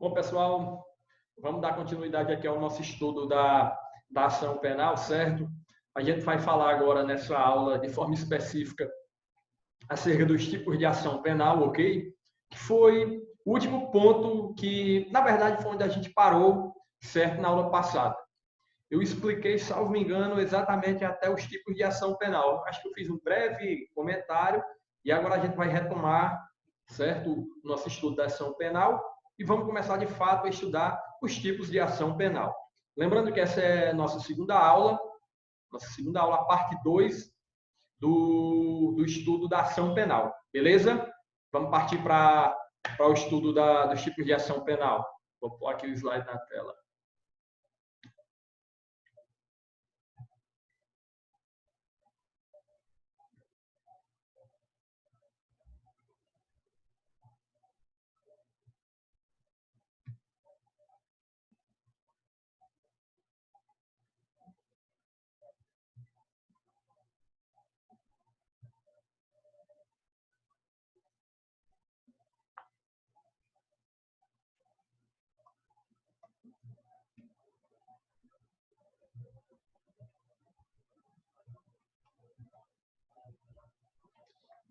Bom, pessoal, vamos dar continuidade aqui ao nosso estudo da ação penal, certo? A gente vai falar agora nessa aula de forma específica acerca dos tipos de ação penal, ok? Que foi o último ponto que, na verdade, foi onde a gente parou, certo? Na aula passada. Eu expliquei, salvo me engano, exatamente até os tipos de ação penal. Acho que eu fiz um breve comentário e agora a gente vai retomar, certo? O nosso estudo da ação penal e vamos começar de fato a estudar os tipos de ação penal. Lembrando que essa é a nossa segunda aula, parte 2 do estudo da ação penal, beleza? Vamos partir para o estudo dos tipos de ação penal. Vou pôr aqui o slide na tela.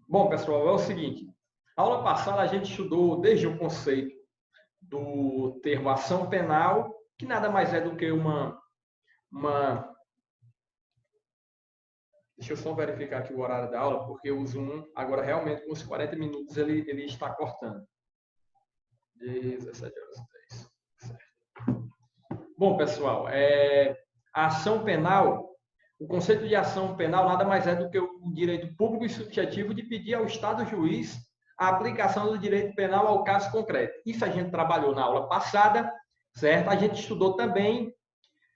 Bom, pessoal, é o seguinte. A aula passada a gente estudou desde o conceito do termo ação penal, que nada mais é do que uma... Deixa eu só verificar aqui o horário da aula, porque o Zoom, agora realmente com os 40 minutos, ele está cortando. 17 horas e 10. Certo. Bom, pessoal, a ação penal, o conceito de ação penal nada mais é do que o direito público e subjetivo de pedir ao Estado juiz a aplicação do direito penal ao caso concreto. Isso a gente trabalhou na aula passada, certo? A gente estudou também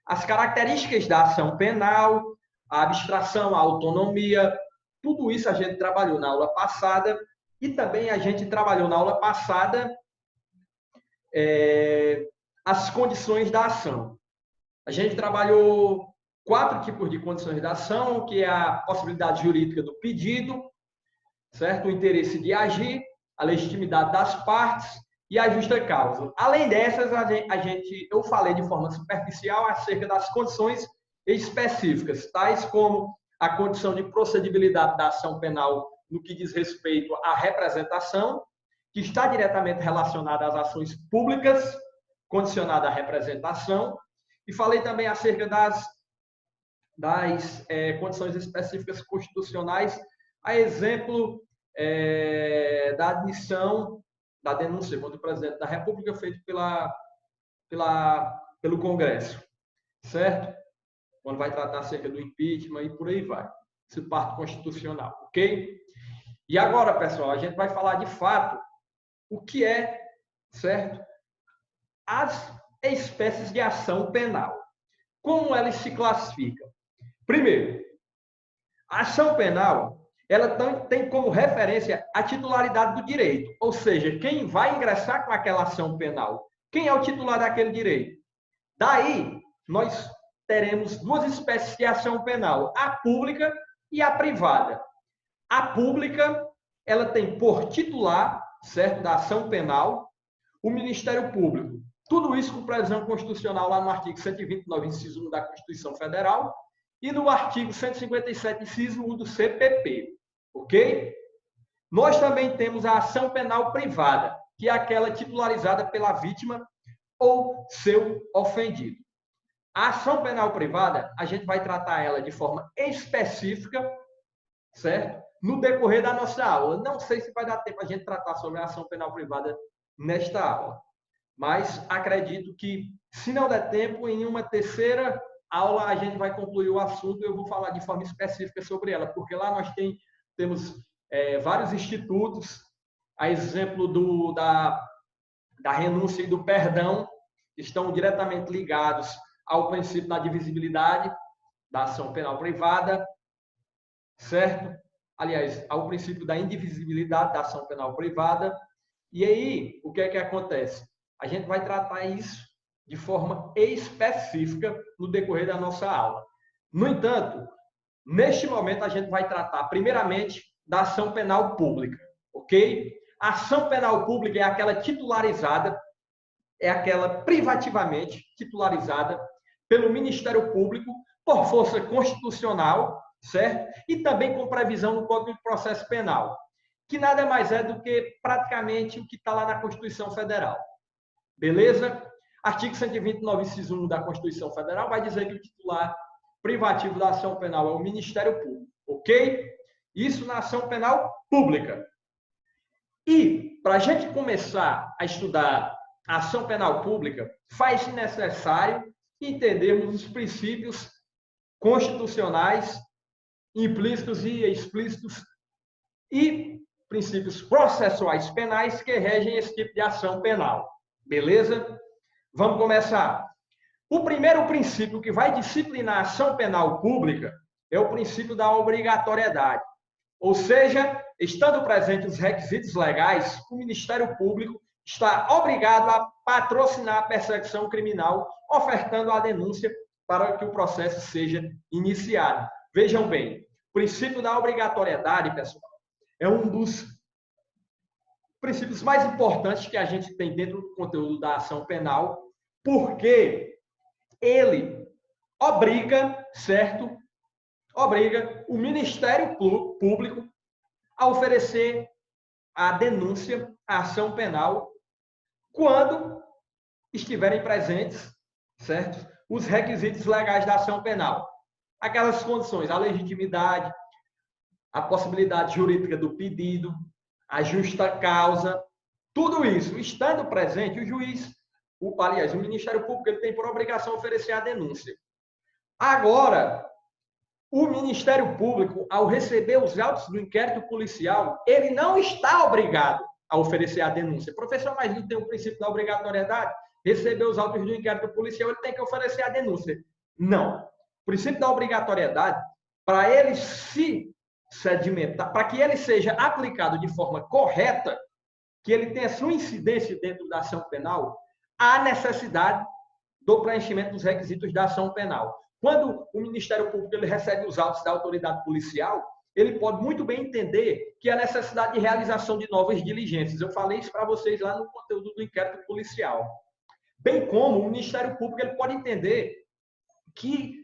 as características da ação penal, a abstração, a autonomia, tudo isso a gente trabalhou na aula passada e também a gente trabalhou na aula passada as condições da ação. A gente trabalhou 4 tipos de condições da ação, que é a possibilidade jurídica do pedido, certo? O interesse de agir, a legitimidade das partes e a justa causa. Além dessas, eu falei de forma superficial acerca das condições específicas, tais como a condição de procedibilidade da ação penal no que diz respeito à representação, que está diretamente relacionada às ações públicas, condicionada à representação, e falei também acerca das condições específicas constitucionais, a exemplo da admissão da denúncia contra o presidente da República feita pelo Congresso, certo? Quando vai tratar acerca do impeachment e por aí vai. Esse parte constitucional, ok? E agora, pessoal, a gente vai falar de fato o que é, certo? As espécies de ação penal. Como elas se classificam? Primeiro, a ação penal, ela tem como referência a titularidade do direito, ou seja, quem vai ingressar com aquela ação penal, quem é o titular daquele direito. Daí, nós teremos 2 espécies de ação penal, a pública e a privada. A pública, ela tem por titular, certo, da ação penal, o Ministério Público. Tudo isso com previsão constitucional lá no artigo 129, inciso 1 da Constituição Federal, e no artigo 157, inciso 1 do CPP, ok? Nós também temos a ação penal privada, que é aquela titularizada pela vítima ou seu ofendido. A ação penal privada, a gente vai tratar ela de forma específica, certo? No decorrer da nossa aula. Não sei se vai dar tempo a gente tratar sobre a ação penal privada nesta aula, mas acredito que, se não der tempo, em uma terceira aula a gente vai concluir o assunto e eu vou falar de forma específica sobre ela, porque lá nós temos vários institutos, a exemplo da renúncia e do perdão, que estão diretamente ligados ao princípio da divisibilidade da ação penal privada, certo? Aliás, ao princípio da indivisibilidade da ação penal privada. E aí, o que é que acontece? A gente vai tratar isso de forma específica no decorrer da nossa aula. No entanto, neste momento a gente vai tratar primeiramente da ação penal pública, ok? A ação penal pública é aquela titularizada, é aquela privativamente titularizada pelo Ministério Público por força constitucional, certo? E também com previsão no Código de Processo Penal, que nada mais é do que praticamente o que está lá na Constituição Federal. Beleza? Artigo 129, inciso 1 da Constituição Federal vai dizer que o titular privativo da ação penal é o Ministério Público, ok? Isso na ação penal pública. E, para a gente começar a estudar a ação penal pública, faz-se necessário entendermos os princípios constitucionais, implícitos e explícitos, e princípios processuais penais que regem esse tipo de ação penal. Beleza? Vamos começar. O primeiro princípio que vai disciplinar a ação penal pública é o princípio da obrigatoriedade. Ou seja, estando presentes os requisitos legais, o Ministério Público está obrigado a patrocinar a perseguição criminal, ofertando a denúncia para que o processo seja iniciado. Vejam bem, o princípio da obrigatoriedade, pessoal, é um dos princípios mais importantes que a gente tem dentro do conteúdo da ação penal, porque ele obriga, certo? Obriga o Ministério Público a oferecer a denúncia, a ação penal, quando estiverem presentes, certo? Os requisitos legais da ação penal. Aquelas condições, a legitimidade, a possibilidade jurídica do pedido, a justa causa, tudo isso, estando presente, o juiz, aliás, o Ministério Público, ele tem por obrigação oferecer a denúncia. Agora, o Ministério Público, ao receber os autos do inquérito policial, ele não está obrigado a oferecer a denúncia. Professor, mas não tem o princípio da obrigatoriedade? Receber os autos do inquérito policial, ele tem que oferecer a denúncia. Não. O princípio da obrigatoriedade, para ele se sedimentar, para que ele seja aplicado de forma correta, que ele tenha sua incidência dentro da ação penal, há necessidade do preenchimento dos requisitos da ação penal. Quando o Ministério Público ele recebe os autos da autoridade policial, ele pode muito bem entender que há necessidade de realização de novas diligências. Eu falei isso para vocês lá no conteúdo do inquérito policial. Bem como o Ministério Público ele pode entender que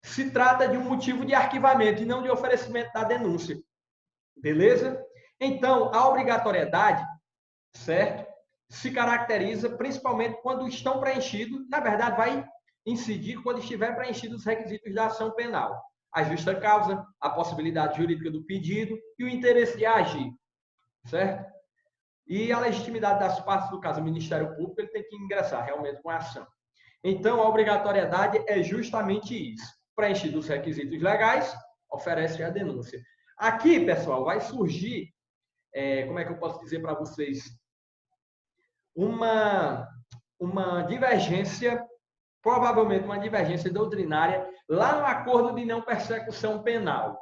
se trata de um motivo de arquivamento e não de oferecimento da denúncia. Beleza? Então, a obrigatoriedade, certo? Se caracteriza principalmente quando estão preenchidos, na verdade, vai incidir quando estiver preenchidos os requisitos da ação penal. A justa causa, a possibilidade jurídica do pedido e o interesse de agir, certo? E a legitimidade das partes, no caso, o Ministério Público, ele tem que ingressar realmente com a ação. Então, a obrigatoriedade é justamente isso. Preenchidos os requisitos legais, oferece a denúncia. Aqui, pessoal, vai surgir, como é que eu posso dizer para vocês, uma divergência, provavelmente uma divergência doutrinária, lá no acordo de não persecução penal.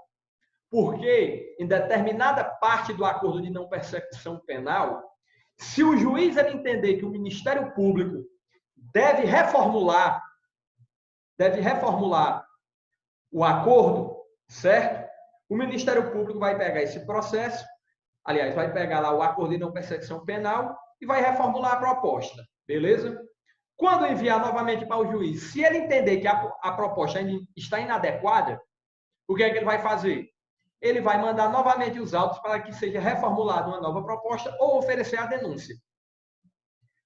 Porque, em determinada parte do acordo de não persecução penal, se o juiz ele entender que o Ministério Público deve reformular o acordo, certo? O Ministério Público vai pegar esse processo, aliás, vai pegar lá o acordo de não persecução penal e vai reformular a proposta, beleza? Quando enviar novamente para o juiz, se ele entender que a proposta ainda está inadequada, o que é que ele vai fazer? Ele vai mandar novamente os autos para que seja reformulada uma nova proposta ou oferecer a denúncia.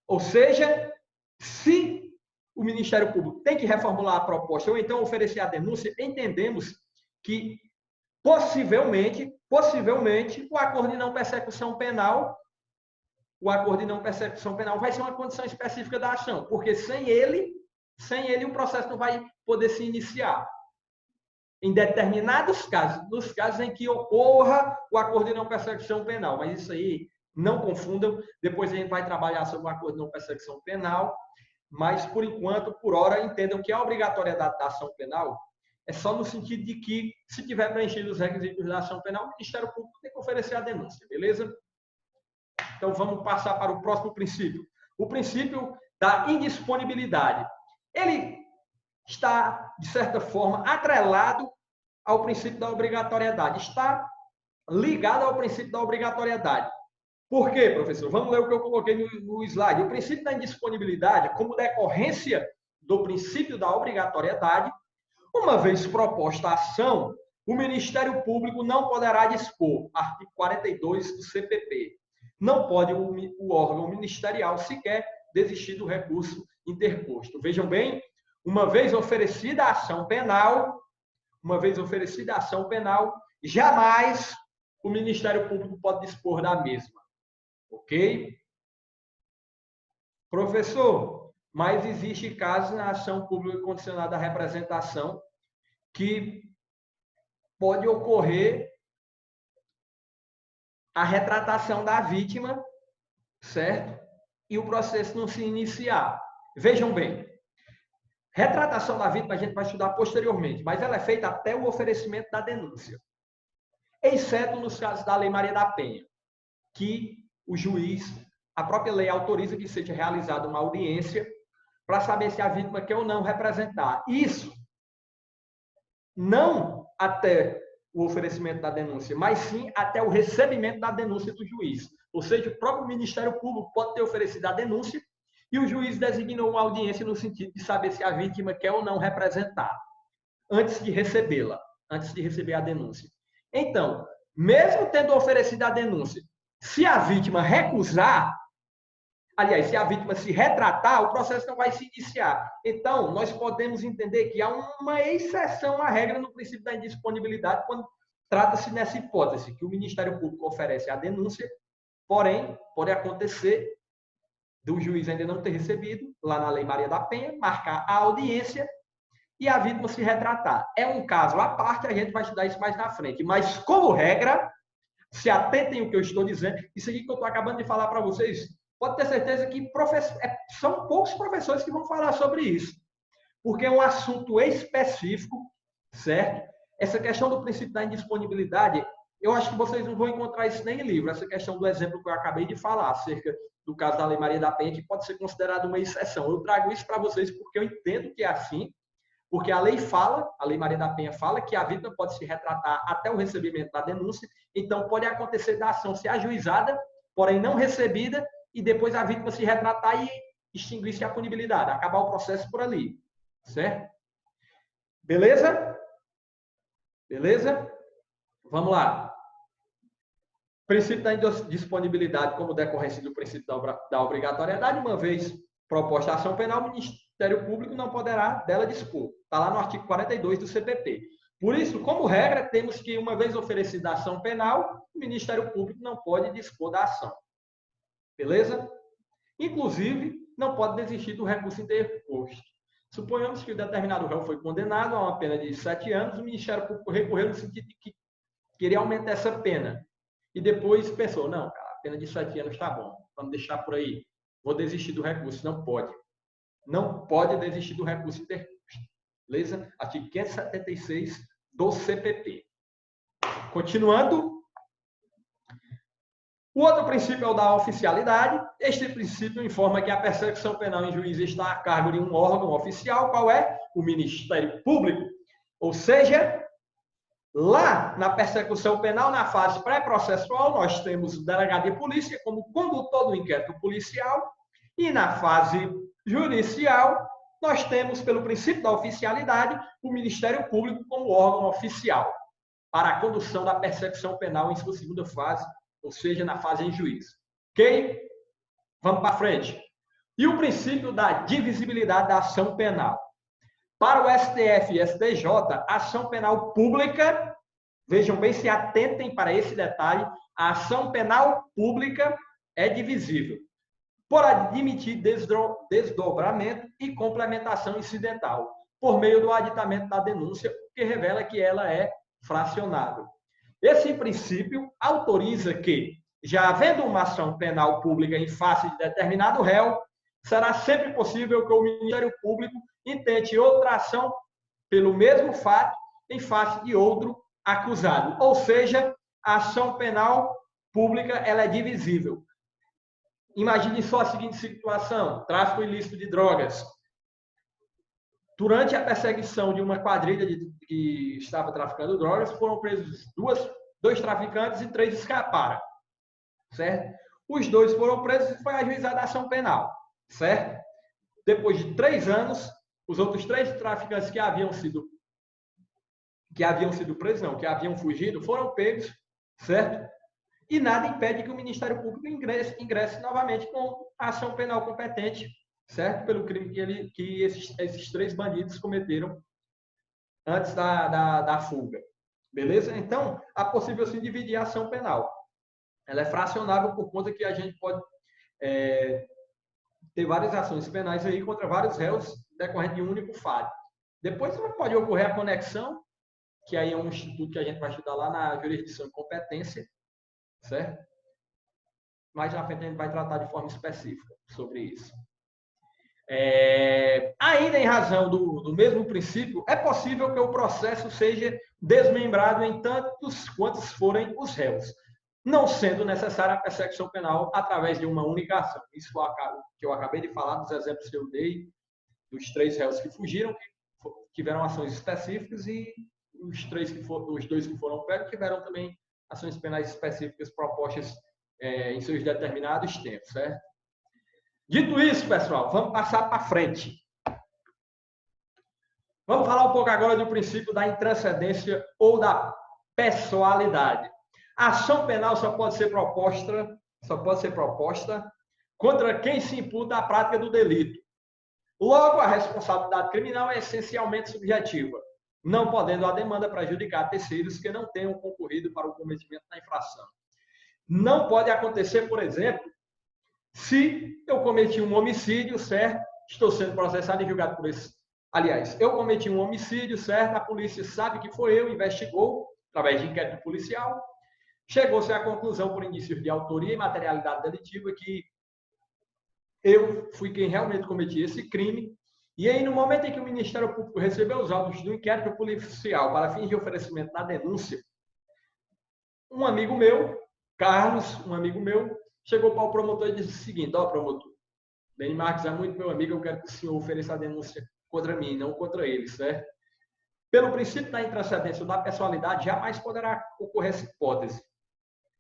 Ou seja, se o Ministério Público tem que reformular a proposta ou então oferecer a denúncia, entendemos que possivelmente o acordo de não persecução penal vai ser uma condição específica da ação, porque sem ele o processo não vai poder se iniciar. Em determinados casos, nos casos em que ocorra o acordo de não persecução penal, mas isso aí não confundam, depois a gente vai trabalhar sobre o acordo de não persecução penal, mas por enquanto, por hora, entendam que a obrigatoriedade da ação penal é só no sentido de que, se tiver preenchido os requisitos da ação penal, o Ministério Público tem que oferecer a denúncia, beleza? Então, vamos passar para o próximo princípio. O princípio da indisponibilidade. Ele está, de certa forma, atrelado ao princípio da obrigatoriedade. Está ligado ao princípio da obrigatoriedade. Por quê, professor? Vamos ler o que eu coloquei no slide. O princípio da indisponibilidade, como decorrência do princípio da obrigatoriedade, uma vez proposta a ação, o Ministério Público não poderá dispor, artigo 42 do CPP, não pode o órgão ministerial sequer desistir do recurso interposto. Vejam bem, uma vez oferecida a ação penal, jamais o Ministério Público pode dispor da mesma. Ok? Professor, mas existe casos na ação pública condicionada à representação que pode ocorrer a retratação da vítima, certo? E o processo não se iniciar. Vejam bem, retratação da vítima a gente vai estudar posteriormente, mas ela é feita até o oferecimento da denúncia. Exceto nos casos da Lei Maria da Penha, que o juiz, a própria lei autoriza que seja realizada uma audiência para saber se a vítima quer ou não representar. Isso não até o oferecimento da denúncia, mas sim até o recebimento da denúncia do juiz. Ou seja, o próprio Ministério Público pode ter oferecido a denúncia e o juiz designou uma audiência no sentido de saber se a vítima quer ou não representar, antes de recebê-la, antes de receber a denúncia. Então, mesmo tendo oferecido a denúncia, se a vítima recusar, aliás, se a vítima se retratar, o processo não vai se iniciar. Então, nós podemos entender que há uma exceção à regra no princípio da indisponibilidade quando trata-se nessa hipótese, que o Ministério Público oferece a denúncia, porém, pode acontecer do juiz ainda não ter recebido, lá na Lei Maria da Penha, marcar a audiência e a vítima se retratar. É um caso à parte, a gente vai estudar isso mais na frente. Mas, como regra, se atentem ao que eu estou dizendo, isso aqui que eu estou acabando de falar para vocês, pode ter certeza que são poucos professores que vão falar sobre isso, porque é um assunto específico, certo? Essa questão do princípio da indisponibilidade, eu acho que vocês não vão encontrar isso nem em livro, essa questão do exemplo que eu acabei de falar, acerca do caso da Lei Maria da Penha, que pode ser considerado uma exceção. Eu trago isso para vocês porque eu entendo que é assim, porque a lei Maria da Penha fala que a vítima pode se retratar até o recebimento da denúncia, então pode acontecer da ação ser ajuizada, porém não recebida, e depois a vítima se retratar e extinguir-se a punibilidade, acabar o processo por ali, certo? Beleza? Beleza? Vamos lá. Princípio da disponibilidade como decorrência do princípio da obrigatoriedade, uma vez proposta a ação penal, o Ministério Público não poderá dela dispor. Está lá no artigo 42 do CPP. Por isso, como regra, temos que, uma vez oferecida a ação penal, o Ministério Público não pode dispor da ação. Beleza? Inclusive, não pode desistir do recurso interposto. Suponhamos que o determinado réu foi condenado a uma pena de 7 anos, o Ministério Público recorreu no sentido de que queria aumentar essa pena. E depois pensou, não, cara, a pena de 7 anos está bom, vamos deixar por aí. Vou desistir do recurso. Não pode. Não pode desistir do recurso interposto. Beleza? Artigo 576 do CPP. Continuando. O outro princípio é o da oficialidade. Este princípio informa que a persecução penal em juízo está a cargo de um órgão oficial, qual é? O Ministério Público. Ou seja, lá na persecução penal, na fase pré-processual, nós temos o delegado de polícia como condutor do inquérito policial e na fase judicial, nós temos, pelo princípio da oficialidade, o Ministério Público como órgão oficial para a condução da persecução penal em sua segunda fase, ou seja, na fase em juízo. Ok? Vamos para frente. E o princípio da divisibilidade da ação penal. Para o STF e STJ, a ação penal pública, vejam bem, se atentem para esse detalhe, a ação penal pública é divisível, por admitir desdobramento e complementação incidental, por meio do aditamento da denúncia, que revela que ela é fracionável. Esse princípio autoriza que, já havendo uma ação penal pública em face de determinado réu, será sempre possível que o Ministério Público intente outra ação pelo mesmo fato em face de outro acusado. Ou seja, a ação penal pública ela é divisível. Imagine só a seguinte situação: tráfico ilícito de drogas. Durante a perseguição de uma quadrilha que estava traficando drogas, foram presos dois traficantes e 3 escaparam. Certo? Os dois foram presos e foi ajuizada a ação penal, certo? Depois de 3 anos, os outros 3 traficantes que haviam sido presos, não, que haviam fugido, foram pegos, certo? E nada impede que o Ministério Público ingresse novamente com a ação penal competente, certo? Pelo crime que esses 3 bandidos cometeram antes da fuga. Beleza? Então, há possível sim dividir a ação penal. Ela é fracionável por conta que a gente pode ter várias ações penais aí contra vários réus decorrente de um único fato. Depois pode ocorrer a conexão, que aí é um instituto que a gente vai estudar lá na jurisdição de competência, certo? Mais na frente a gente vai tratar de forma específica sobre isso. Ainda em razão do mesmo princípio, é possível que o processo seja desmembrado em tantos quantos forem os réus, não sendo necessária a persecução penal através de uma única ação. Isso que eu acabei de falar, dos exemplos que eu dei, dos 3 réus que fugiram, que tiveram ações específicas, e os 2 que foram pegos tiveram também ações penais específicas propostas em seus determinados tempos, certo? Dito isso, pessoal, vamos passar para frente. Vamos falar um pouco agora do princípio da intranscendência ou da pessoalidade. A ação penal só pode ser proposta contra quem se imputa a prática do delito. Logo, a responsabilidade criminal é essencialmente subjetiva, não podendo a demanda prejudicar terceiros que não tenham concorrido para o cometimento da infração. Não pode acontecer, por exemplo, se eu cometi um homicídio, certo? Estou sendo processado e julgado por isso. Aliás, eu cometi um homicídio, certo? A polícia sabe que foi eu, investigou, através de inquérito policial, chegou-se à conclusão, por indícios de autoria e materialidade delitiva, que eu fui quem realmente cometi esse crime. E aí, no momento em que o Ministério Público recebeu os autos do inquérito policial para fins de oferecimento da denúncia, um amigo meu, Carlos, chegou para o promotor e disse o seguinte: ó, promotor, Denis Marques é muito meu amigo, eu quero que o senhor ofereça a denúncia contra mim, não contra ele, certo? Pelo princípio da intranscendência ou da pessoalidade, jamais poderá ocorrer essa hipótese.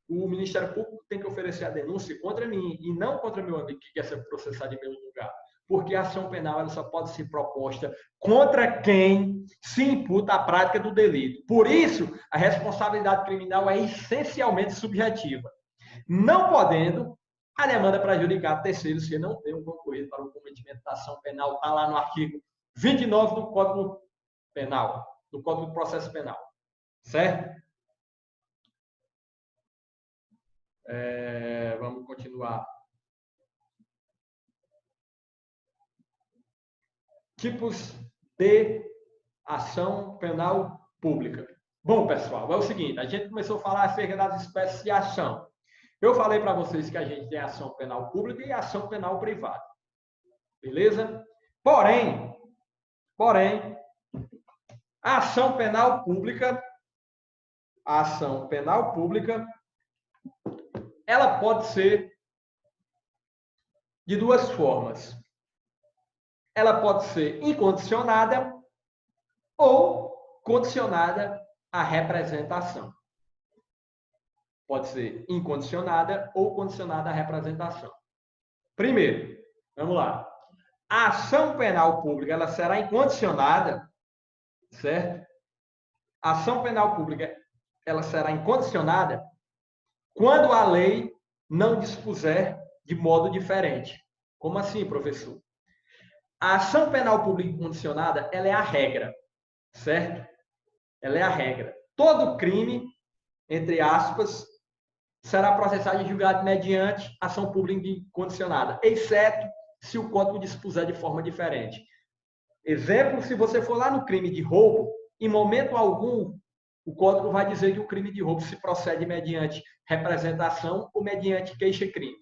O Ministério Público tem que oferecer a denúncia contra mim e não contra meu amigo que quer ser processado em meu lugar. Porque a ação penal ela só pode ser proposta contra quem se imputa a prática do delito. Por isso, a responsabilidade criminal é essencialmente subjetiva, não podendo a demanda prejudicar terceiros que não tenham concorrido para o cometimento da ação penal. Está lá no artigo 29 do Código Penal, do Código de Processo Penal. Certo? Vamos continuar. Tipos de ação penal pública. Bom, pessoal, é o seguinte, a gente começou a falar acerca das espécies de ação. Eu falei para vocês que a gente tem ação penal pública e ação penal privada. Beleza? Porém, a ação penal pública, ela pode ser de 2 formas. Ela pode ser incondicionada ou condicionada à representação. Pode ser incondicionada ou condicionada à representação. Primeiro, vamos lá. A ação penal pública ela será incondicionada, certo? A ação penal pública ela será incondicionada quando a lei não dispuser de modo diferente. Como assim, professor? A ação penal pública incondicionada, ela é a regra, certo? Ela é a regra. Todo crime, entre aspas, será processado e julgado mediante ação pública incondicionada, exceto se o Código dispuser de forma diferente. Exemplo, se você for lá no crime de roubo, em momento algum, o Código vai dizer que o crime de roubo se procede mediante representação ou mediante queixa-crime.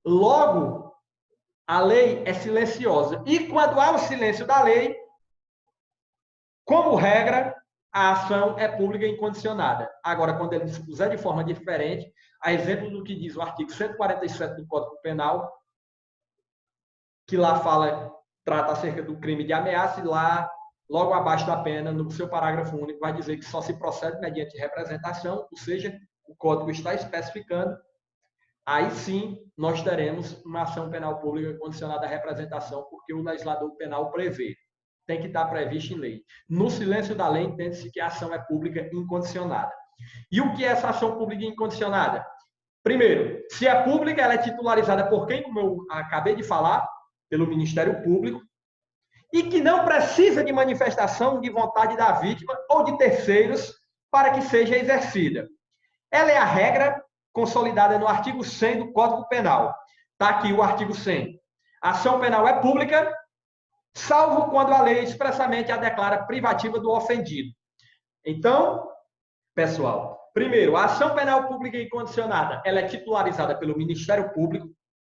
Logo, a lei é silenciosa. E quando há o silêncio da lei, como regra, a ação é pública e incondicionada. Agora, quando ele dispuser de forma diferente, a exemplo do que diz o artigo 147 do Código Penal, que lá trata acerca do crime de ameaça, e lá, logo abaixo da pena, no seu parágrafo único, vai dizer que só se procede mediante representação, ou seja, o Código está especificando, aí sim nós teremos uma ação penal pública condicionada à representação, porque o legislador penal prevê. Tem que estar previsto em lei. No silêncio da lei, entende-se que a ação é pública incondicionada. E o que é essa ação pública incondicionada? Primeiro, se é pública, ela é titularizada por quem, como eu acabei de falar, pelo Ministério Público, e que não precisa de manifestação de vontade da vítima ou de terceiros para que seja exercida. Ela é a regra consolidada no artigo 100 do Código Penal. Está aqui o artigo 100. A ação penal é pública, salvo quando a lei expressamente a declara privativa do ofendido. Então, pessoal, primeiro, a ação penal pública incondicionada, ela é titularizada pelo Ministério Público,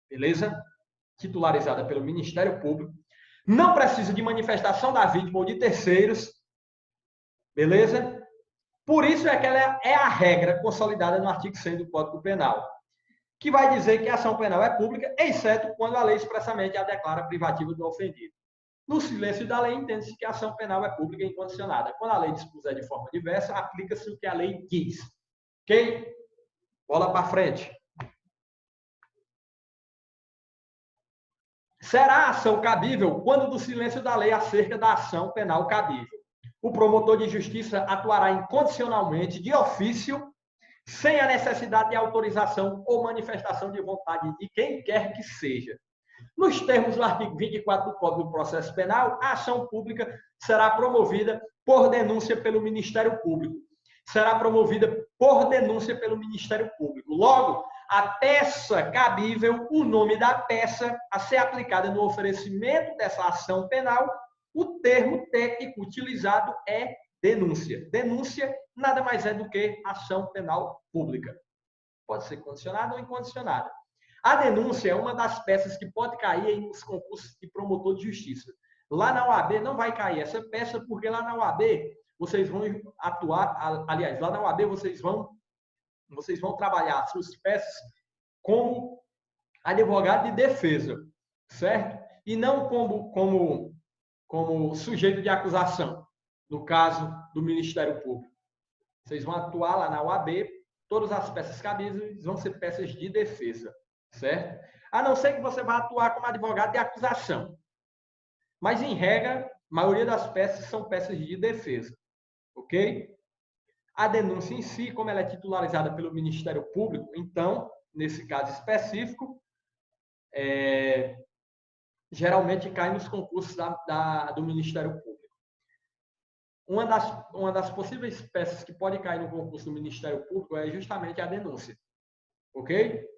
beleza? Titularizada pelo Ministério Público. Não precisa de manifestação da vítima ou de terceiros, beleza? Por isso é que ela é a regra consolidada no artigo 100 do Código Penal, que vai dizer que a ação penal é pública, exceto quando a lei expressamente a declara privativa do ofendido. No silêncio da lei, entende-se que a ação penal é pública e incondicionada. Quando a lei dispuser de forma diversa, aplica-se o que a lei diz. Ok? Bola para frente. Será a ação cabível quando do silêncio da lei acerca da ação penal cabível. O promotor de justiça atuará incondicionalmente, de ofício, sem a necessidade de autorização ou manifestação de vontade de quem quer que seja. Nos termos do artigo 24 do Código do Processo Penal, a ação pública será promovida por denúncia pelo Ministério Público. Será promovida por denúncia pelo Ministério Público. Logo, a peça cabível, o nome da peça a ser aplicada no oferecimento dessa ação penal, o termo técnico utilizado é denúncia. Denúncia nada mais é do que ação penal pública. Pode ser condicionada ou incondicionada. A denúncia é uma das peças que pode cair nos concursos de promotor de justiça. Lá na OAB não vai cair essa peça, porque lá na OAB vocês vão atuar, aliás, lá na OAB vocês vão trabalhar suas peças como advogado de defesa, certo? E não como sujeito de acusação, no caso do Ministério Público. Vocês vão atuar lá na OAB, todas as peças cabíveis vão ser peças de defesa. Certo? A não ser que você vá atuar como advogado de acusação. Mas, em regra, a maioria das peças são peças de defesa. Ok? A denúncia em si, como ela é titularizada pelo Ministério Público, então, nesse caso específico, geralmente cai nos concursos do Ministério Público. Uma das possíveis peças que pode cair no concurso do Ministério Público é justamente a denúncia. Ok?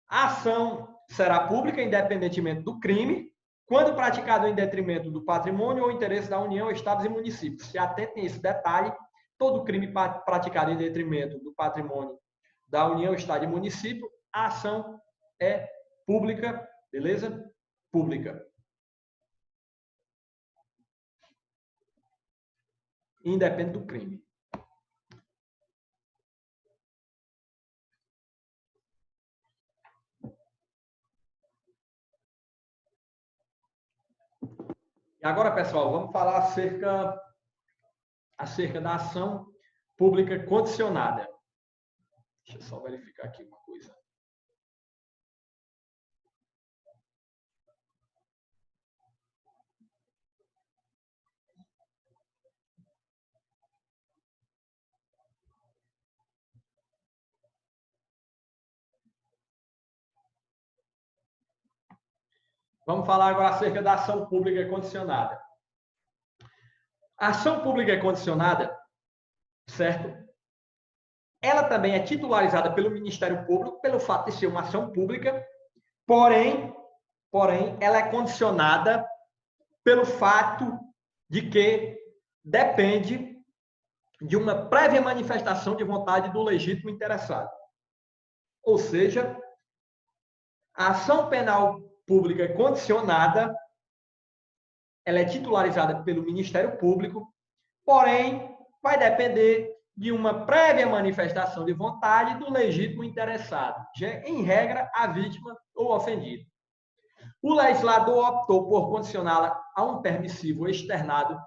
A ação será pública, independentemente do crime, quando praticado em detrimento do patrimônio ou interesse da União, Estados e municípios. Se atentem a esse detalhe, todo crime praticado em detrimento do patrimônio da União, Estado e município, a ação é pública, beleza? Pública. Independente do crime. E agora, pessoal, vamos falar acerca da ação pública condicionada. Deixa eu só verificar aqui uma coisa. Vamos falar agora acerca da ação pública condicionada. A ação pública condicionada, certo? Ela também é titularizada pelo Ministério Público pelo fato de ser uma ação pública, porém, ela é condicionada pelo fato de que depende de uma prévia manifestação de vontade do legítimo interessado. Ou seja, a ação penal pública condicionada, ela é titularizada pelo Ministério Público, porém, vai depender de uma prévia manifestação de vontade do legítimo interessado, em regra, a vítima ou ofendido. O legislador optou por condicioná-la a um permissivo externado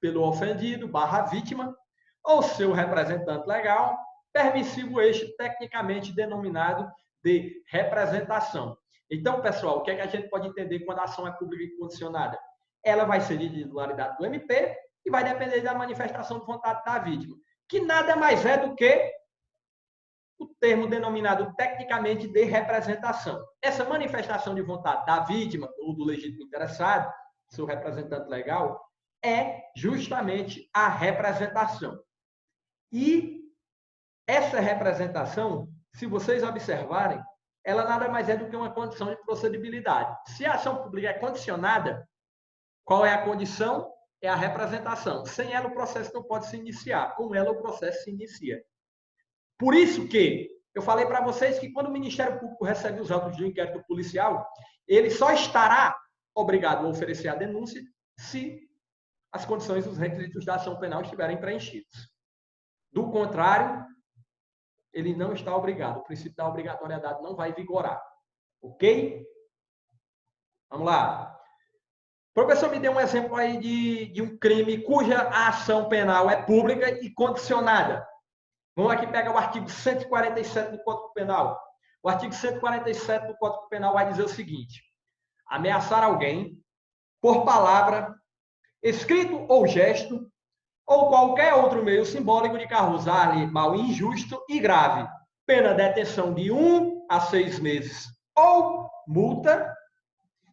pelo ofendido / vítima ou seu representante legal, permissivo este, tecnicamente denominado de representação. Então, pessoal, o que é que a gente pode entender quando a ação é pública e condicionada? Ela vai ser de titularidade do MP e vai depender da manifestação de vontade da vítima, que nada mais é do que o termo denominado tecnicamente de representação. Essa manifestação de vontade da vítima ou do legítimo interessado, seu representante legal, é justamente a representação. E essa representação, se vocês observarem, ela nada mais é do que uma condição de procedibilidade. Se a ação pública é condicionada, qual é a condição? É a representação. Sem ela, o processo não pode se iniciar. Com ela, o processo se inicia. Por isso que eu falei para vocês que quando o Ministério Público recebe os autos de inquérito policial, ele só estará obrigado a oferecer a denúncia se as condições e os requisitos da ação penal estiverem preenchidos. Do contrário, ele não está obrigado. O princípio da obrigatoriedade não vai vigorar. Ok? Vamos lá. O professor me deu um exemplo aí de um crime cuja ação penal é pública e condicionada. Vamos aqui pegar o artigo 147 do Código Penal. O artigo 147 do Código Penal vai dizer o seguinte: ameaçar alguém por palavra, escrito ou gesto, ou qualquer outro meio simbólico de causar-lhe mal injusto e grave, pena de detenção de 1 a 6 meses ou multa.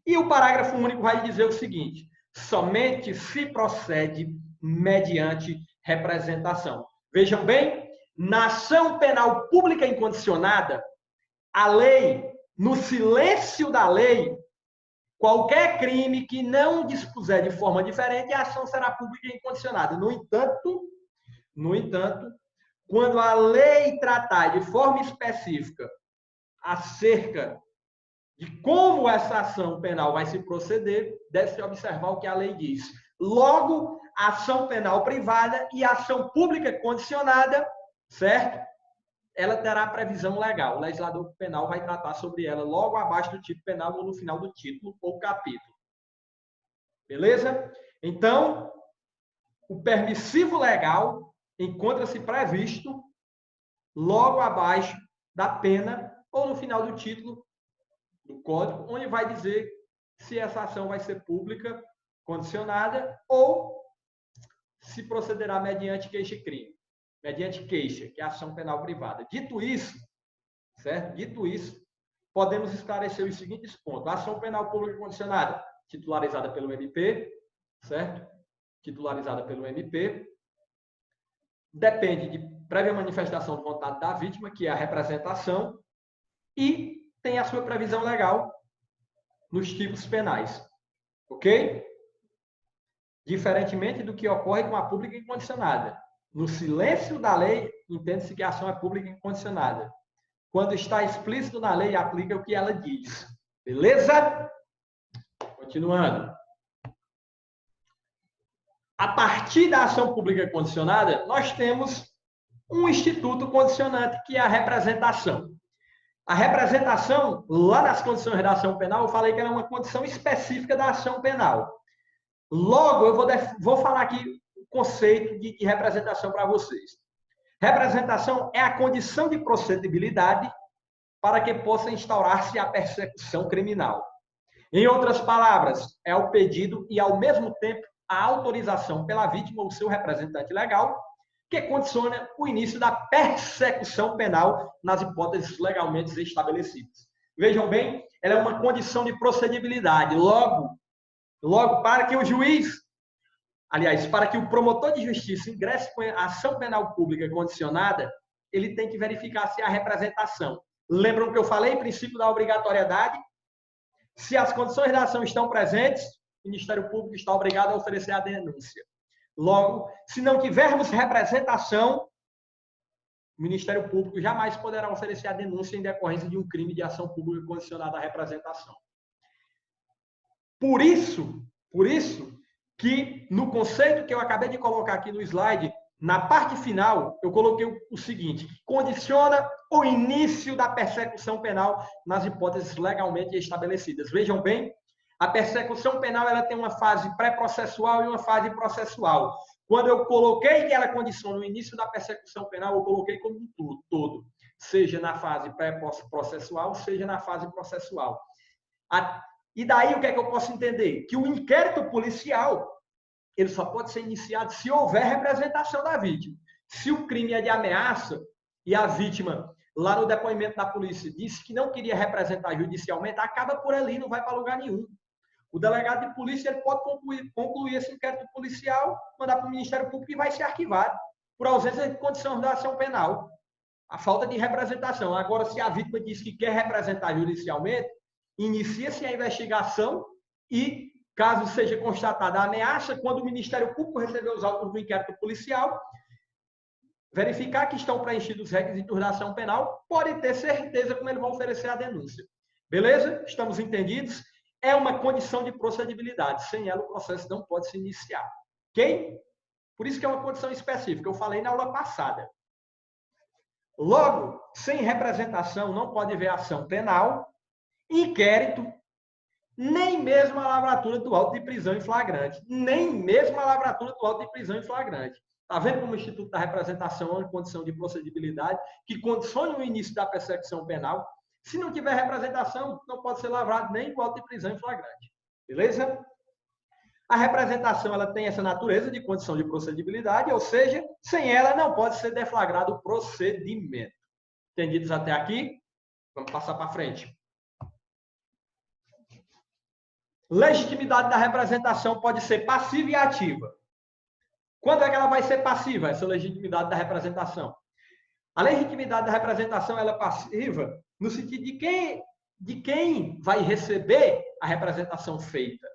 E o parágrafo único vai dizer o seguinte: somente se procede mediante representação. Vejam bem, na ação penal pública incondicionada, a lei, no silêncio da lei, qualquer crime que não dispuser de forma diferente, a ação será pública e incondicionada. No entanto, quando a lei tratar de forma específica acerca de como essa ação penal vai se proceder, deve-se observar o que a lei diz. Logo, a ação penal privada e a ação pública condicionada, certo? Ela terá previsão legal. O legislador penal vai tratar sobre ela logo abaixo do título penal ou no final do título ou capítulo. Beleza? Então, o permissivo legal encontra-se previsto logo abaixo da pena ou no final do título do Código, onde vai dizer se essa ação vai ser pública, condicionada, ou se procederá mediante queixa-crime. Mediante queixa, que é a ação penal privada. Dito isso, certo? Dito isso, podemos esclarecer os seguintes pontos. A ação penal pública condicionada, titularizada pelo MP, certo? Titularizada pelo MP, depende de prévia manifestação de vontade da vítima, que é a representação, e tem a sua previsão legal nos tipos penais. Ok? Diferentemente do que ocorre com a pública incondicionada. No silêncio da lei, entende-se que a ação é pública incondicionada. Quando está explícito na lei, aplica o que ela diz. Beleza? Continuando. A partir da ação pública condicionada, nós temos um instituto condicionante, que é a representação. A representação, lá nas condições da ação penal, eu falei que era uma condição específica da ação penal. Logo, eu vou falar aqui o conceito de representação para vocês. Representação é a condição de procedibilidade para que possa instaurar-se a persecução criminal. Em outras palavras, é o pedido e, ao mesmo tempo, a autorização pela vítima ou seu representante legal que condiciona o início da persecução penal nas hipóteses legalmente estabelecidas. Vejam bem, ela é uma condição de procedibilidade. Logo, para que o juiz, aliás, para que o promotor de justiça ingresse com a ação penal pública condicionada, ele tem que verificar se há representação. Lembram que eu falei, princípio da obrigatoriedade? Se as condições da ação estão presentes, o Ministério Público está obrigado a oferecer a denúncia. Logo, se não tivermos representação, o Ministério Público jamais poderá oferecer a denúncia em decorrência de um crime de ação pública condicionada à representação. Por isso que no conceito que eu acabei de colocar aqui no slide, na parte final, eu coloquei o seguinte: condiciona o início da persecução penal nas hipóteses legalmente estabelecidas. Vejam bem, a persecução penal ela tem uma fase pré-processual e uma fase processual. Quando eu coloquei aquela condição no início da persecução penal, eu coloquei como um todo, seja na fase pré-processual, seja na fase processual. E daí o que é que eu posso entender? Que o inquérito policial ele só pode ser iniciado se houver representação da vítima. Se o crime é de ameaça e a vítima, lá no depoimento da polícia, disse que não queria representar judicialmente, acaba por ali, não vai para lugar nenhum. O delegado de polícia ele pode concluir esse inquérito policial, mandar para o Ministério Público e vai ser arquivado, por ausência de condição de ação penal. A falta de representação. Agora, se a vítima diz que quer representar judicialmente, inicia-se a investigação e, caso seja constatada a ameaça, quando o Ministério Público receber os autos do inquérito policial, verificar que estão preenchidos os requisitos da ação penal, pode ter certeza como ele vai oferecer a denúncia. Beleza? Estamos entendidos? É uma condição de procedibilidade. Sem ela, o processo não pode se iniciar. Ok? Por isso que é uma condição específica. Eu falei na aula passada. Logo, sem representação, não pode haver ação penal, inquérito, nem mesmo a lavratura do auto de prisão em flagrante. Nem mesmo a lavratura do auto de prisão em flagrante. Está vendo como o Instituto da Representação é uma condição de procedibilidade que condiciona o início da persecução penal? Se não tiver representação, não pode ser lavrado nem o auto de prisão em flagrante. Beleza? A representação ela tem essa natureza de condição de procedibilidade, ou seja, sem ela não pode ser deflagrado o procedimento. Entendidos até aqui? Vamos passar para frente. Legitimidade da representação pode ser passiva e ativa. Quando é que ela vai ser passiva, essa legitimidade da representação? A legitimidade da representação ela é passiva no sentido de quem vai receber a representação feita.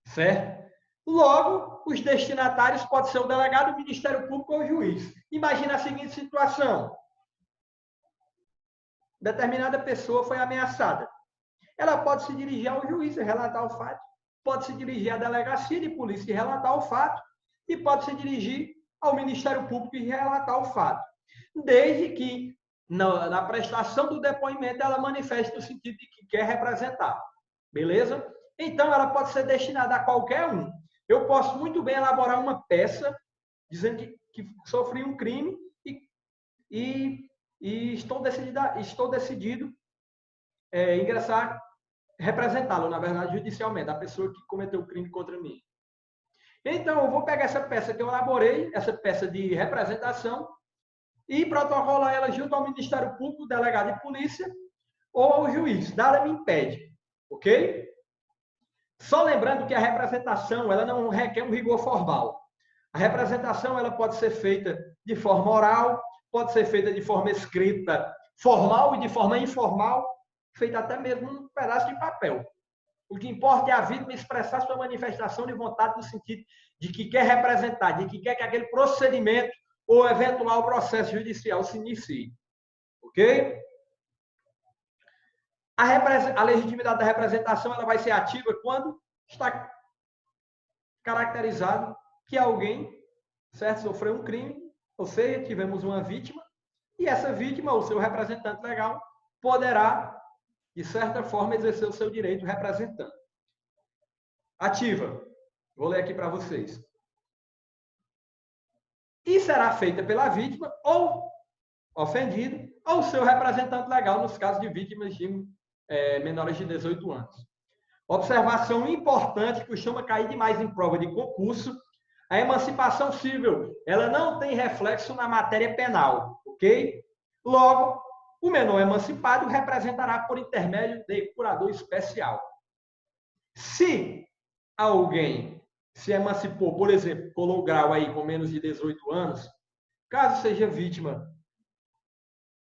Certo? Logo, os destinatários podem ser o delegado, o Ministério Público ou o juiz. Imagina a seguinte situação. Determinada pessoa foi ameaçada. Ela pode se dirigir ao juiz e relatar o fato. Pode se dirigir à delegacia de polícia e relatar o fato. E pode se dirigir ao Ministério Público e relatar o fato. Desde que, na prestação do depoimento, ela manifeste no sentido de que quer representar. Beleza? Então, ela pode ser destinada a qualquer um. Eu posso muito bem elaborar uma peça dizendo que sofri um crime e estou decidido ingressar, representá-lo, na verdade, judicialmente, a pessoa que cometeu o crime contra mim. Então, eu vou pegar essa peça que eu elaborei, essa peça de representação, e protocolar ela junto ao Ministério Público, delegado de polícia ou ao juiz. Nada me impede. Ok? Só lembrando que a representação ela não requer um rigor formal. A representação ela pode ser feita de forma oral, pode ser feita de forma escrita formal e de forma informal, feita até mesmo num pedaço de papel. O que importa é a vítima expressar sua manifestação de vontade no sentido de que quer representar, de que quer que aquele procedimento ou eventual processo judicial se inicie. Ok? A legitimidade da representação ela vai ser ativa quando está caracterizado que alguém, certo, sofreu um crime, ou seja, tivemos uma vítima, e essa vítima, o seu representante legal, poderá, de certa forma, exercer o seu direito representando. Ativa. Vou ler aqui para vocês. E será feita pela vítima ou ofendido ou seu representante legal nos casos de vítimas de menores de 18 anos. Observação importante que costuma cair demais em prova de concurso: a emancipação civil, ela não tem reflexo na matéria penal, ok? Logo, o menor emancipado representará por intermédio de curador especial. Se alguém se emancipou, por exemplo, colou grau aí com menos de 18 anos, caso seja vítima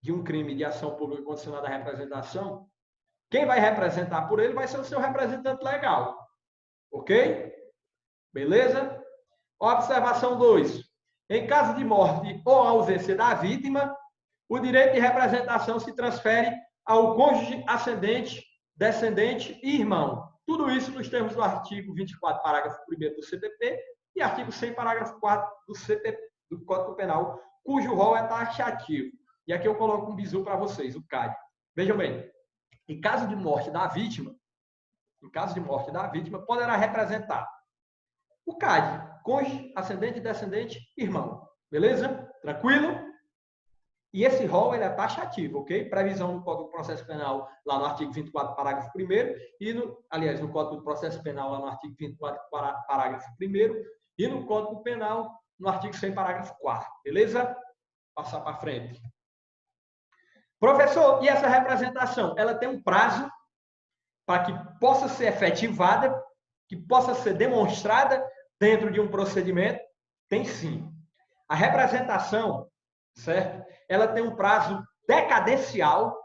de um crime de ação pública condicionada à representação, quem vai representar por ele vai ser o seu representante legal. Ok? Beleza? Observação 2. Em caso de morte ou ausência da vítima, o direito de representação se transfere ao cônjuge ascendente, descendente e irmão. Tudo isso nos termos do artigo 24, parágrafo 1º do CPP e artigo 100, parágrafo 4 do CPP, do Código Penal, cujo rol é taxativo. E aqui eu coloco um bizu para vocês, o CAD. Vejam bem, em caso de morte da vítima, poderá representar o CAD, cônjuge, ascendente, descendente, irmão. Beleza? Tranquilo? E esse rol ele é taxativo, ok? Previsão no Código do Processo Penal, lá no artigo 24, parágrafo 1º, e no Código do Processo Penal, lá no artigo 24, parágrafo 1º, e no Código Penal, no artigo 100, parágrafo 4º. Beleza? Passar para frente. Professor, e essa representação? Ela tem um prazo para que possa ser efetivada, que possa ser demonstrada dentro de um procedimento? Tem sim. A representação, certo? Ela tem um prazo decadencial,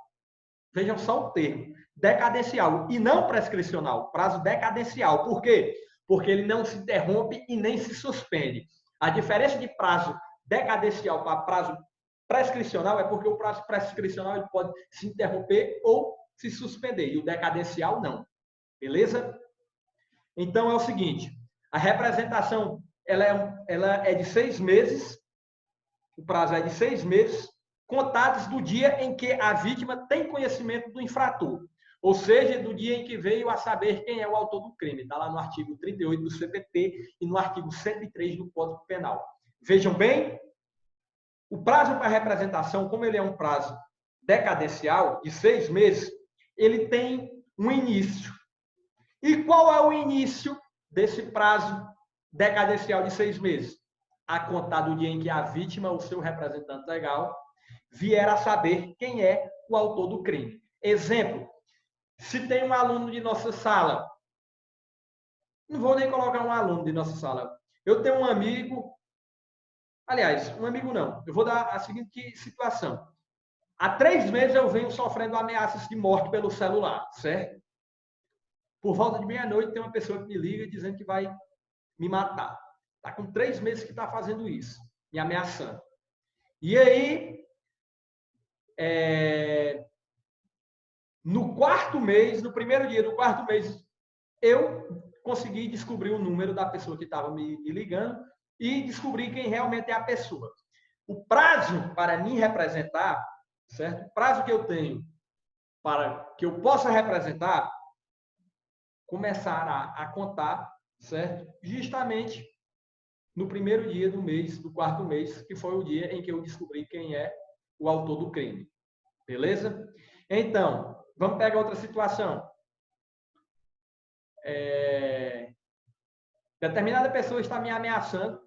vejam só o termo, decadencial e não prescricional, prazo decadencial. Por quê? Porque ele não se interrompe e nem se suspende. A diferença de prazo decadencial para prazo prescricional é porque o prazo prescricional ele pode se interromper ou se suspender, e o decadencial não. Beleza? Então é o seguinte, a representação ela é de 6 meses, o prazo é de 6 meses, contados do dia em que a vítima tem conhecimento do infrator, ou seja, do dia em que veio a saber quem é o autor do crime. Está lá no artigo 38 do CPP e no artigo 103 do Código Penal. Vejam bem, o prazo para representação, como ele é um prazo decadencial, de 6 meses, ele tem um início. E qual é o início desse prazo decadencial de 6 meses? A contar do dia em que a vítima, ou seu representante legal, vier a saber quem é o autor do crime. Exemplo, se tem um aluno de nossa sala, não vou nem colocar um aluno de nossa sala, eu tenho um amigo, aliás, um amigo não, eu vou dar a seguinte situação. Há 3 meses eu venho sofrendo ameaças de morte pelo celular, certo? Por volta de meia-noite tem uma pessoa que me liga dizendo que vai me matar. Está com 3 meses que está fazendo isso, me ameaçando. E aí, no 4º mês, no primeiro dia do 4º mês, eu consegui descobrir o número da pessoa que estava me ligando e descobri quem realmente é a pessoa. O prazo para me representar, certo? O prazo que eu tenho para que eu possa representar começará a contar, certo? Justamente no primeiro dia do mês, do 4º mês, que foi o dia em que eu descobri quem é o autor do crime. Beleza? Então, vamos pegar outra situação. Determinada pessoa está me ameaçando,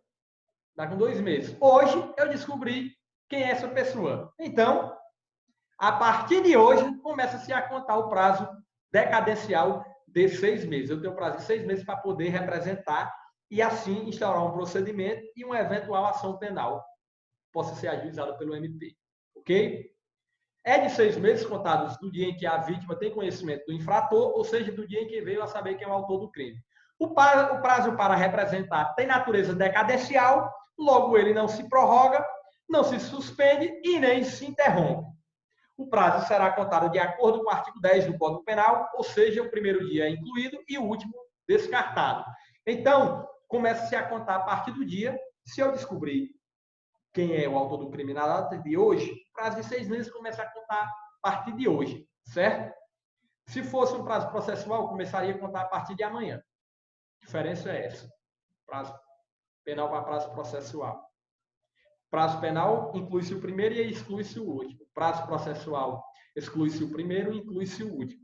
está com 2 meses. Hoje, eu descobri quem é essa pessoa. Então, a partir de hoje, começa-se a contar o prazo decadencial de 6 meses. Eu tenho prazo de 6 meses para poder representar e, assim, instaurar um procedimento e uma eventual ação penal possa ser ajuizada pelo MP. Ok? É de 6 meses contados do dia em que a vítima tem conhecimento do infrator, ou seja, do dia em que veio a saber quem é o autor do crime. O prazo para representar tem natureza decadencial, logo ele não se prorroga, não se suspende e nem se interrompe. O prazo será contado de acordo com o artigo 10 do Código Penal, ou seja, o primeiro dia é incluído e o último descartado. Então, começa-se a contar a partir do dia, se eu descobrir quem é o autor do crime na data de hoje, o prazo de 6 meses começa a contar a partir de hoje, certo? Se fosse um prazo processual, começaria a contar a partir de amanhã. A diferença é essa. Prazo penal para prazo processual. Prazo penal inclui-se o primeiro e exclui-se o último. Prazo processual exclui-se o primeiro e inclui-se o último.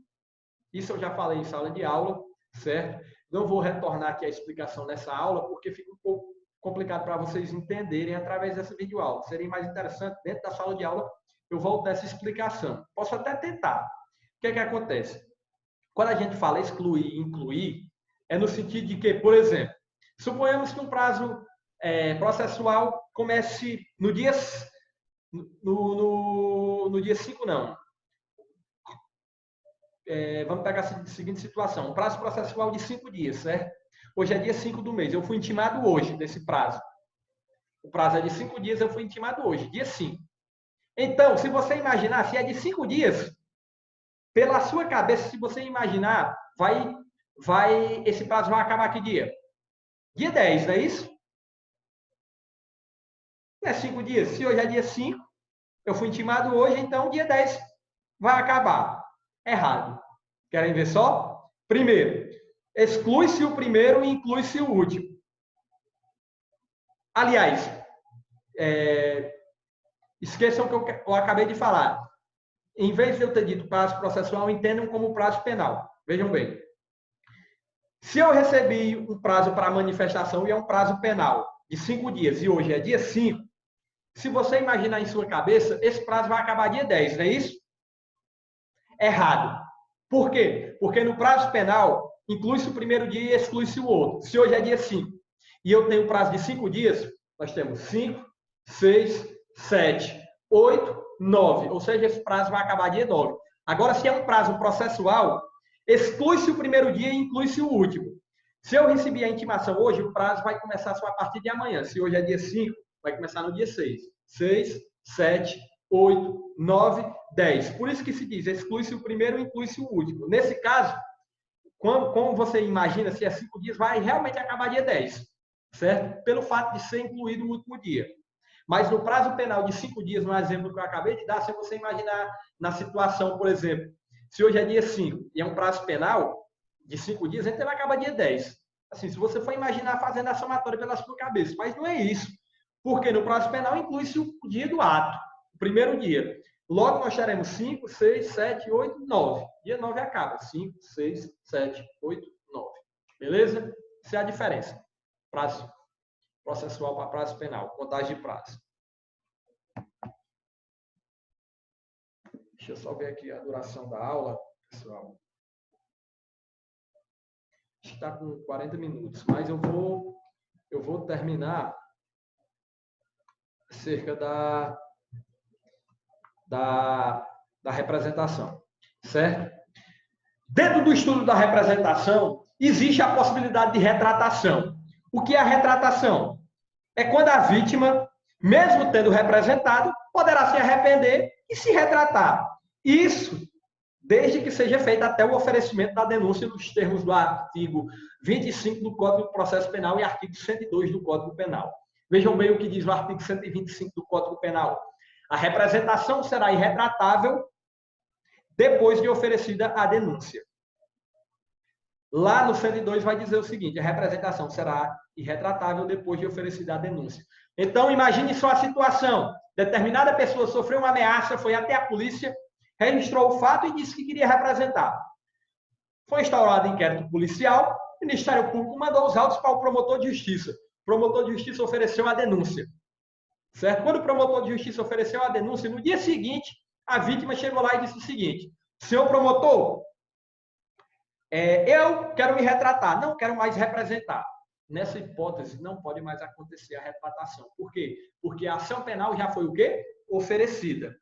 Isso eu já falei em sala de aula, certo? Não vou retornar aqui a explicação nessa aula, porque fica um pouco complicado para vocês entenderem através dessa videoaula. Seria mais interessante, dentro da sala de aula, eu volto dessa explicação. Posso até tentar. O que é que acontece? Quando a gente fala excluir e incluir, é no sentido de que, por exemplo, suponhamos que um prazo processual comece no dia 5, não. Vamos pegar a seguinte situação. Um prazo processual de 5 dias, certo? Hoje é dia 5 do mês. Eu fui intimado hoje desse prazo. O prazo é de 5 dias, eu fui intimado hoje, dia 5. Então, se você imaginar, se é de 5 dias, pela sua cabeça, se você imaginar, esse prazo vai acabar que dia? Dia 10, não é isso? Não é 5 dias. Se hoje é dia 5, eu fui intimado hoje, então dia 10 vai acabar. Errado. Querem ver só? Primeiro, exclui-se o primeiro e inclui-se o último. Aliás, esqueçam o que eu acabei de falar. Em vez de eu ter dito prazo processual, entendam como prazo penal. Vejam bem. Se eu recebi um prazo para manifestação e é um prazo penal de 5 dias, e hoje é dia 5, se você imaginar em sua cabeça, esse prazo vai acabar dia 10, não é isso? Errado. Por quê? Porque no prazo penal, inclui-se o primeiro dia e exclui-se o outro. Se hoje é dia 5 e eu tenho prazo de 5 dias, nós temos 5, 6, 7, 8, 9. Ou seja, esse prazo vai acabar dia 9. Agora, se é um prazo processual, exclui-se o primeiro dia e inclui-se o último. Se eu recebi a intimação hoje, o prazo vai começar só a partir de amanhã. Se hoje é dia 5, vai começar no dia 6. 6, 7, 8, 9, 10. Por isso que se diz, exclui-se o primeiro e inclui-se o último. Nesse caso, como você imagina, se é 5 dias, vai realmente acabar dia 10, certo? Pelo fato de ser incluído o último dia. Mas no prazo penal de 5 dias, no exemplo que eu acabei de dar, se você imaginar na situação, por exemplo, se hoje é dia 5 e é um prazo penal de 5 dias, então ele acaba dia 10. Assim, se você for imaginar fazendo a somatória pela sua cabeça, mas não é isso. Porque no prazo penal inclui-se o dia do ato, o primeiro dia. Logo nós teremos 5, 6, 7, 8, 9. Dia 9 acaba. 5, 6, 7, 8, 9. Beleza? Essa é a diferença. Prazo processual para prazo penal. Contagem de prazo. Deixa eu só ver aqui a duração da aula, pessoal. Está com 40 minutos, mas eu vou terminar cerca da representação, certo? Dentro do estudo da representação, existe a possibilidade de retratação. O que é a retratação? É quando a vítima, mesmo tendo representado, poderá se arrepender e se retratar. Isso desde que seja feito até o oferecimento da denúncia nos termos do artigo 25 do Código de Processo Penal e artigo 102 do Código Penal. Vejam bem o que diz o artigo 125 do Código Penal. A representação será irretratável depois de oferecida a denúncia. Lá no 102 vai dizer o seguinte, a representação será irretratável depois de oferecida a denúncia. Então, imagine só a situação. Determinada pessoa sofreu uma ameaça, foi até a polícia, registrou o fato e disse que queria representar. Foi instaurado inquérito policial, o Ministério Público mandou os autos para o promotor de justiça. O promotor de justiça ofereceu a denúncia. Certo? Quando o promotor de justiça ofereceu a denúncia, no dia seguinte, a vítima chegou lá e disse o seguinte, senhor promotor, eu quero me retratar, não quero mais representar. Nessa hipótese, não pode mais acontecer a retratação. Por quê? Porque a ação penal já foi o quê? Oferecida.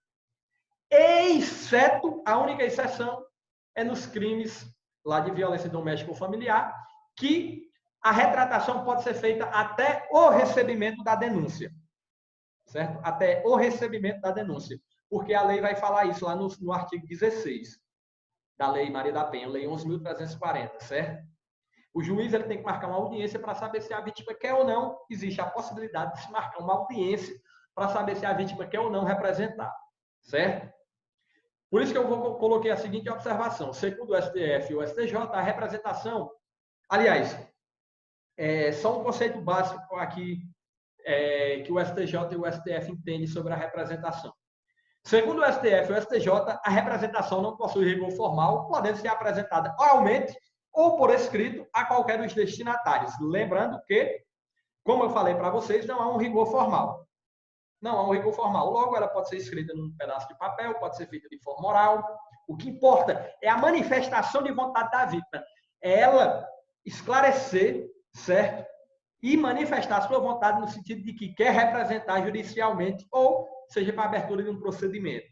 Exceto, a única exceção é nos crimes lá de violência doméstica ou familiar, que a retratação pode ser feita até o recebimento da denúncia. Certo? Até o recebimento da denúncia. Porque a lei vai falar isso lá no artigo 16 da Lei Maria da Penha, Lei 11.340, certo? O juiz ele tem que marcar uma audiência para saber se a vítima quer ou não. Existe a possibilidade de se marcar uma audiência para saber se a vítima quer ou não representar, certo? Por isso que eu coloquei a seguinte observação. Segundo o STF e o STJ, a representação... Aliás, só um conceito básico aqui que o STJ e o STF entendem sobre a representação. Segundo o STF e o STJ, a representação não possui rigor formal, podendo ser apresentada oralmente ou por escrito a qualquer dos destinatários. Lembrando que, como eu falei para vocês, não há um rigor formal. Não há um rigor formal. Logo, ela pode ser escrita num pedaço de papel, pode ser feita de forma oral. O que importa é a manifestação de vontade da vítima. É ela esclarecer, certo? E manifestar sua vontade no sentido de que quer representar judicialmente ou seja para a abertura de um procedimento.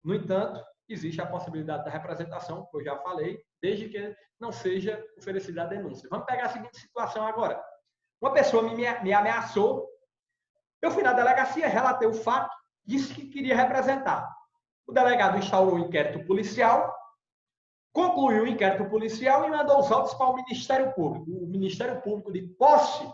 No entanto, existe a possibilidade da representação, como eu já falei, desde que não seja oferecida a denúncia. Vamos pegar a seguinte situação agora. Uma pessoa me ameaçou, eu fui na delegacia, relatei o fato, disse que queria representar. O delegado instaurou o inquérito policial, concluiu o inquérito policial e mandou os autos para o Ministério Público. O Ministério Público, de posse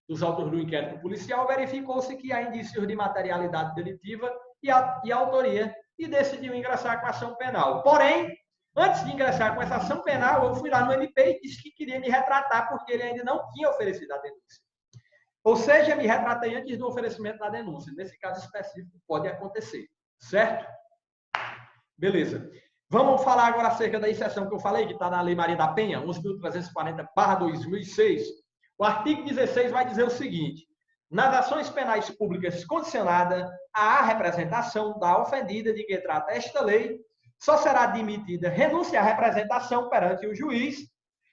dos autores do inquérito policial, verificou-se que há indícios de materialidade delitiva e autoria e decidiu ingressar com ação penal. Porém, antes de ingressar com essa ação penal, eu fui lá no MP e disse que queria me retratar porque ele ainda não tinha oferecido a denúncia. Ou seja, me retratei antes do oferecimento da denúncia. Nesse caso específico, pode acontecer, certo? Beleza. Vamos falar agora acerca da exceção que eu falei, que está na Lei Maria da Penha, 11.340/2006. O artigo 16 vai dizer o seguinte: nas ações penais públicas condicionadas à representação da ofendida de que trata esta lei, só será admitida renúncia à representação perante o juiz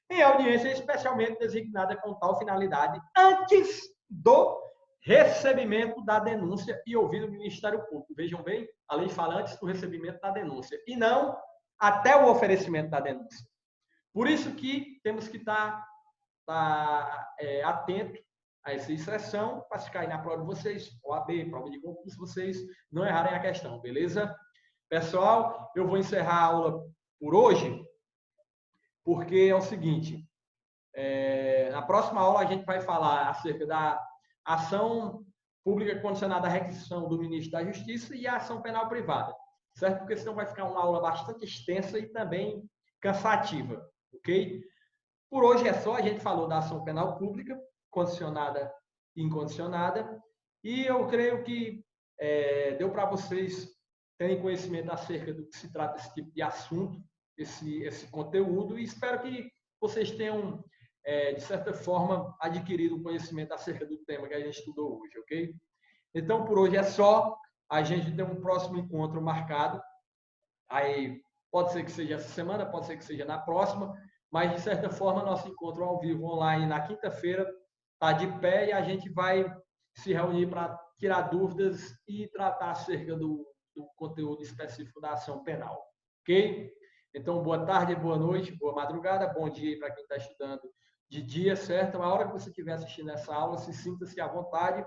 em audiência especialmente designada com tal finalidade antes do recebimento da denúncia e ouvido o Ministério Público. Vejam bem, a lei fala antes do recebimento da denúncia e não até o oferecimento da denúncia. Por isso que temos que estar atento a essa exceção, para se cair na prova de vocês, OAB, prova de concurso, vocês não errarem a questão, beleza? Pessoal, eu vou encerrar a aula por hoje, porque é o seguinte, na próxima aula a gente vai falar acerca da ação pública condicionada à requisição do ministro da Justiça e a ação penal privada, certo? Porque senão vai ficar uma aula bastante extensa e também cansativa, ok? Por hoje é só, a gente falou da ação penal pública, condicionada e incondicionada, e eu creio que deu para vocês terem conhecimento acerca do que se trata esse tipo de assunto, esse conteúdo, e espero que vocês tenham, de certa forma, adquirido um conhecimento acerca do tema que a gente estudou hoje, ok? Então, por hoje é só. A gente tem um próximo encontro marcado. Aí, pode ser que seja essa semana, pode ser que seja na próxima, mas, de certa forma, nosso encontro ao vivo online na quinta-feira está de pé e a gente vai se reunir para tirar dúvidas e tratar acerca do conteúdo específico da ação penal, ok? Então, boa tarde, boa noite, boa madrugada, bom dia para quem está estudando de dia, certo? A hora que você estiver assistindo essa aula, sinta-se à vontade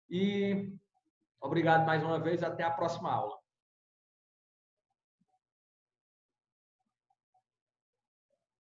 e obrigado mais uma vez, até a próxima aula.